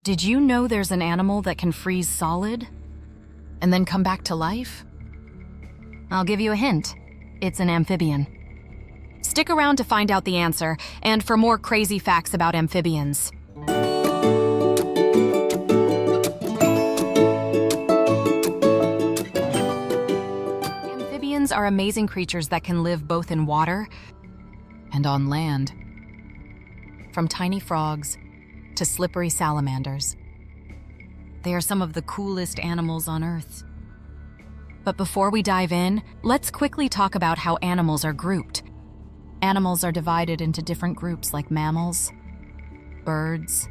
Did you know there's an animal that can freeze solid and then come back to life? I'll give you a hint. It's an amphibian. Stick around to find out the answer and for more crazy facts about amphibians. Amphibians are amazing creatures that can live both in water and on land. From tiny frogs to slippery salamanders. They are some of the coolest animals on Earth. But before we dive in, let's quickly talk about how animals are grouped. Animals are divided into different groups like mammals, birds,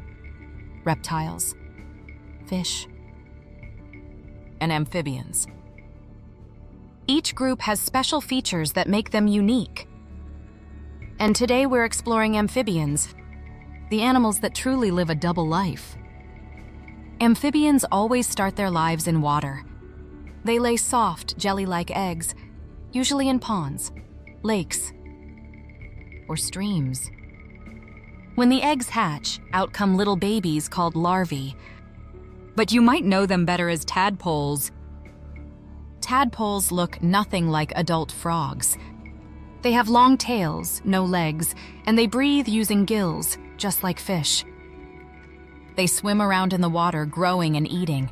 reptiles, fish, and amphibians. Each group has special features that make them unique. And today we're exploring amphibians, the animals that truly live a double life. Amphibians always start their lives in water. They lay soft, jelly-like eggs, usually in ponds, lakes, or streams. When the eggs hatch, out come little babies called larvae. But you might know them better as tadpoles. Tadpoles look nothing like adult frogs. They have long tails, no legs, and they breathe using gills, just like fish. They swim around in the water, growing and eating.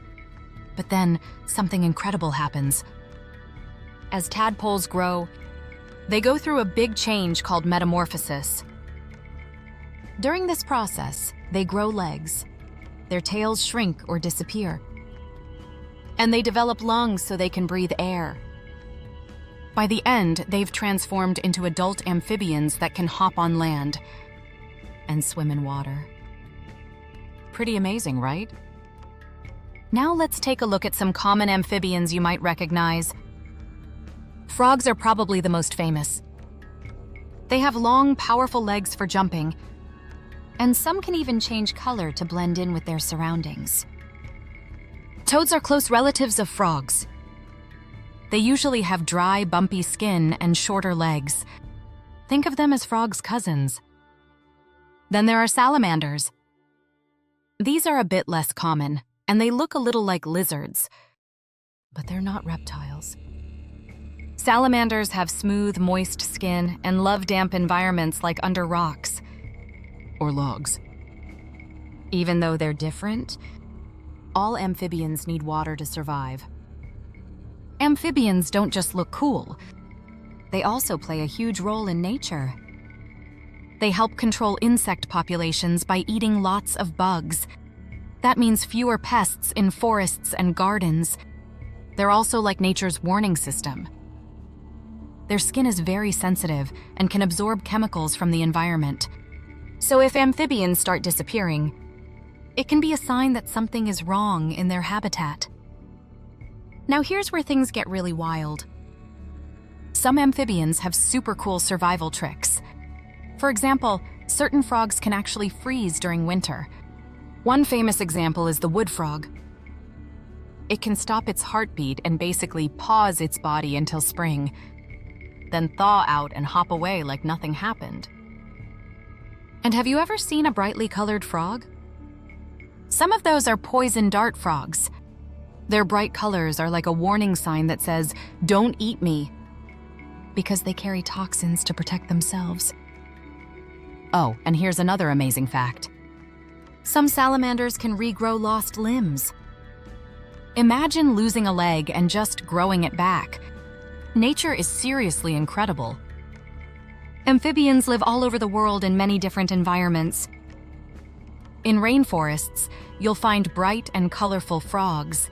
But then, something incredible happens. As tadpoles grow, they go through a big change called metamorphosis. During this process, they grow legs. Their tails shrink or disappear. And they develop lungs so they can breathe air. By the end, they've transformed into adult amphibians that can hop on land and swim in water. Pretty amazing, right? Now let's take a look at some common amphibians you might recognize. Frogs are probably the most famous. They have long, powerful legs for jumping, and some can even change color to blend in with their surroundings. Toads are close relatives of frogs. They usually have dry, bumpy skin and shorter legs. Think of them as frogs' cousins. Then there are salamanders. These are a bit less common, and they look a little like lizards, but they're not reptiles. Salamanders have smooth, moist skin and love damp environments like under rocks or logs. Even though they're different, all amphibians need water to survive. Amphibians don't just look cool. They also play a huge role in nature. They help control insect populations by eating lots of bugs. That means fewer pests in forests and gardens. They're also like nature's warning system. Their skin is very sensitive and can absorb chemicals from the environment. So if amphibians start disappearing, it can be a sign that something is wrong in their habitat. Now here's where things get really wild. Some amphibians have super cool survival tricks. For example, certain frogs can actually freeze during winter. One famous example is the wood frog. It can stop its heartbeat and basically pause its body until spring, then thaw out and hop away like nothing happened. And have you ever seen a brightly colored frog? Some of those are poison dart frogs. Their bright colors are like a warning sign that says, "Don't eat me," because they carry toxins to protect themselves. Oh, and here's another amazing fact. Some salamanders can regrow lost limbs. Imagine losing a leg and just growing it back. Nature is seriously incredible. Amphibians live all over the world in many different environments. In rainforests, you'll find bright and colorful frogs.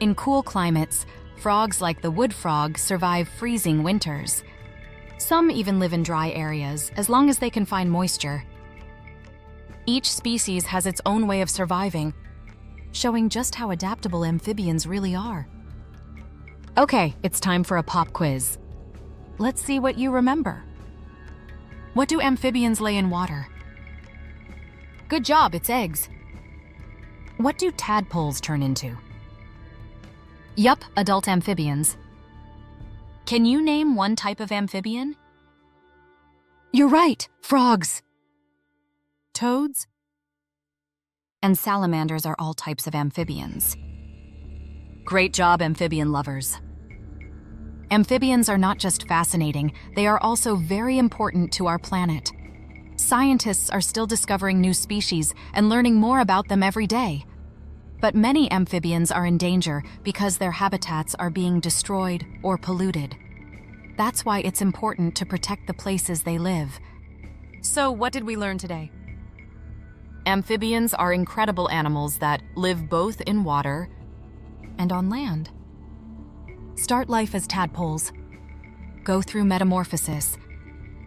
In cool climates, frogs like the wood frog survive freezing winters. Some even live in dry areas, as long as they can find moisture. Each species has its own way of surviving, showing just how adaptable amphibians really are. Okay, it's time for a pop quiz. Let's see what you remember. What do amphibians lay in water? Good job, it's eggs. What do tadpoles turn into? Yup, adult amphibians. Can you name one type of amphibian? You're right, frogs. Toads? And salamanders are all types of amphibians. Great job, amphibian lovers. Amphibians are not just fascinating, they are also very important to our planet. Scientists are still discovering new species and learning more about them every day. But many amphibians are in danger because their habitats are being destroyed or polluted. That's why it's important to protect the places they live. So, what did we learn today? Amphibians are incredible animals that live both in water and on land. Start life as tadpoles, go through metamorphosis,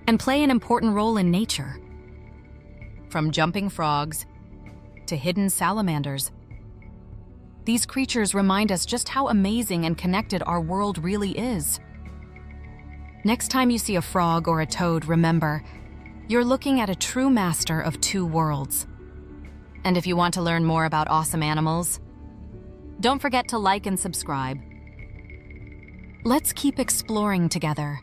and play an important role in nature. From jumping frogs to hidden salamanders, these creatures remind us just how amazing and connected our world really is. Next time you see a frog or a toad, remember, you're looking at a true master of two worlds. And if you want to learn more about awesome animals, don't forget to like and subscribe. Let's keep exploring together.